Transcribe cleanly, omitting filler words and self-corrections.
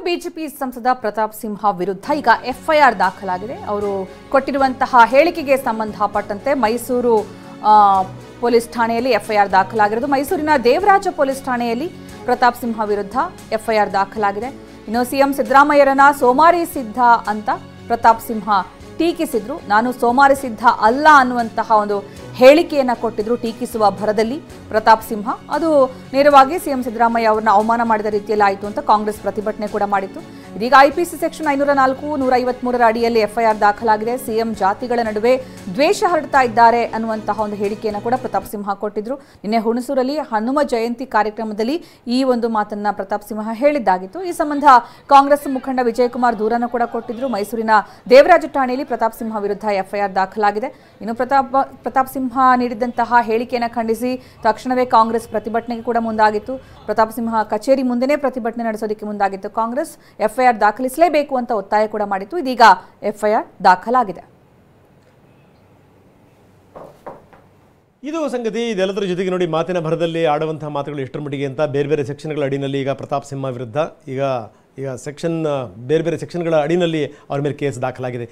BJP ಸಂಸದ ಪ್ರತಾಪ್ ಸಿಂಹ ವಿರುದ್ಧ ಈಗ ಎಫ್ಐಆರ್ ದಾಖಲಾಗಿದೆ. ಅವರು ಕೊಟ್ಟಿರುವಂತಹ ಹೇಳಿಕೆಗೆ ಸಂಬಂಧಪಟ್ಟಂತೆ ಮೈಸೂರು ಪೊಲೀಸ್ ಠಾಣೆಯಲ್ಲಿ ಎಫ್ಐಆರ್ ದಾಖಲಾಗಿರೋದು. ಮೈಸೂರಿನ ದೇವರಾಜ ಪೊಲೀಸ್ ಠಾಣೆಯಲ್ಲಿ ಪ್ರತಾಪ್ ಸಿಂಹ ವಿರುದ್ಧ ಎಫ್ಐಆರ್ ದಾಖಲಾಗಿದೆ. ಇನ್ನು ಸಿಎಂ ಸಿದ್ದರಾಮಯ್ಯರನ್ನ ಸೋಮಾರಿ ಸಿದ್ಧ ಅಂತ ಪ್ರತಾಪ್ ಸಿಂಹ ಟೀಕಿಸಿದ್ರು. ನಾನು ಸೋಮಾರಿ ಸಿದ್ಧ ಅಲ್ಲ ಅನ್ನುವಂತಹ ಒಂದು ಹೇಳಿಕೆಯನ್ನ ಕೊಟ್ಟಿದ್ರು ಟೀಕಿಸುವ ಭರದಲ್ಲಿ ಪ್ರತಾಪ್ ಸಿಂಹ. ಅದು ನೇರವಾಗಿ ಸಿಎಂ ಸಿದ್ದರಾಮಯ್ಯ ಅವರನ್ನ ಅವಮಾನ ಮಾಡಿದ ರೀತಿಯಲ್ಲಿ ಆಯಿತು ಅಂತ ಕಾಂಗ್ರೆಸ್ ಪ್ರತಿಭಟನೆ ಕೂಡ ಮಾಡಿತ್ತು. ಇದೀಗ ಐಪಿಸಿ ಸೆಕ್ಷನ್ 504, 153ರ ಅಡಿಯಲ್ಲಿ ಎಫ್ಐಆರ್ ದಾಖಲಾಗಿದೆ. ಸಿಎಂ ಜಾತಿಗಳ ನಡುವೆ ದ್ವೇಷ ಹರಡ್ತಾ ಇದ್ದಾರೆ ಅನ್ನುವಂತಹ ಒಂದು ಹೇಳಿಕೆಯನ್ನು ಕೂಡ ಪ್ರತಾಪ್ ಸಿಂಹ ಕೊಟ್ಟಿದ್ರು. ನಿನ್ನೆ ಹುಣಸೂರಲ್ಲಿ ಹನುಮ ಜಯಂತಿ ಕಾರ್ಯಕ್ರಮದಲ್ಲಿ ಈ ಒಂದು ಮಾತನ್ನ ಪ್ರತಾಪ್ ಸಿಂಹ ಹೇಳಿದ್ದಾಗಿತ್ತು. ಈ ಸಂಬಂಧ ಕಾಂಗ್ರೆಸ್ ಮುಖಂಡ ವಿಜಯಕುಮಾರ್ ದೂರನ್ನು ಕೂಡ ಕೊಟ್ಟಿದ್ರು. ಮೈಸೂರಿನ ದೇವರಾಜ ಠಾಣೆಯಲ್ಲಿ ಪ್ರತಾಪ್ ಸಿಂಹ ವಿರುದ್ಧ ಎಫ್ಐಆರ್ ದಾಖಲಾಗಿದೆ. ಇನ್ನು ಪ್ರತಾಪ್ ಸಿಂಹ ನೀಡಿದಂತಹ ಹೇಳಿಕೆಯನ್ನು ಖಂಡಿಸಿ ತಕ್ಷಣವೇ ಕಾಂಗ್ರೆಸ್ ಪ್ರತಿಭಟನೆಗೆ ಕೂಡ ಮುಂದಾಗಿತ್ತು. ಪ್ರತಾಪ್ ಸಿಂಹ ಕಚೇರಿ ಮುಂದೆನೇ ಪ್ರತಿಭಟನೆ ನಡೆಸೋದಕ್ಕೆ ಮುಂದಾಗಿತ್ತು ಕಾಂಗ್ರೆಸ್. ಎಫ್ಐಆರ್ ದಾಖಲಿಸಲೇಬೇಕು ಅಂತ ಒತ್ತಾಯ ಕೂಡ ಮಾಡಿತ್ತು. ಇದೀಗ ಎಫ್ಐಆರ್ ದಾಖಲಾಗಿದೆ. ಇದು ಸಂಗತಿ. ಇದೆಲ್ಲದರ ಜೊತೆಗೆ ನೋಡಿ, ಮಾತಿನ ಭರದಲ್ಲಿ ಆಡುವಂತಹ ಮಾತುಗಳು ಎಷ್ಟರ ಮಟ್ಟಿಗೆ ಅಂತ ಬೇರೆ ಬೇರೆ ಸೆಕ್ಷನ್ಗಳ ಅಡಿನಲ್ಲಿ ಈಗ ಪ್ರತಾಪ್ ಸಿಂಹ ವಿರುದ್ಧ ಈಗ ಸೆಕ್ಷನ್ ಬೇರೆ ಬೇರೆ ಸೆಕ್ಷನ್ಗಳ ಅಡಿನಲ್ಲಿ ಅವ್ರ ಮೇಲೆ ಕೇಸ್ ದಾಖಲಾಗಿದೆ.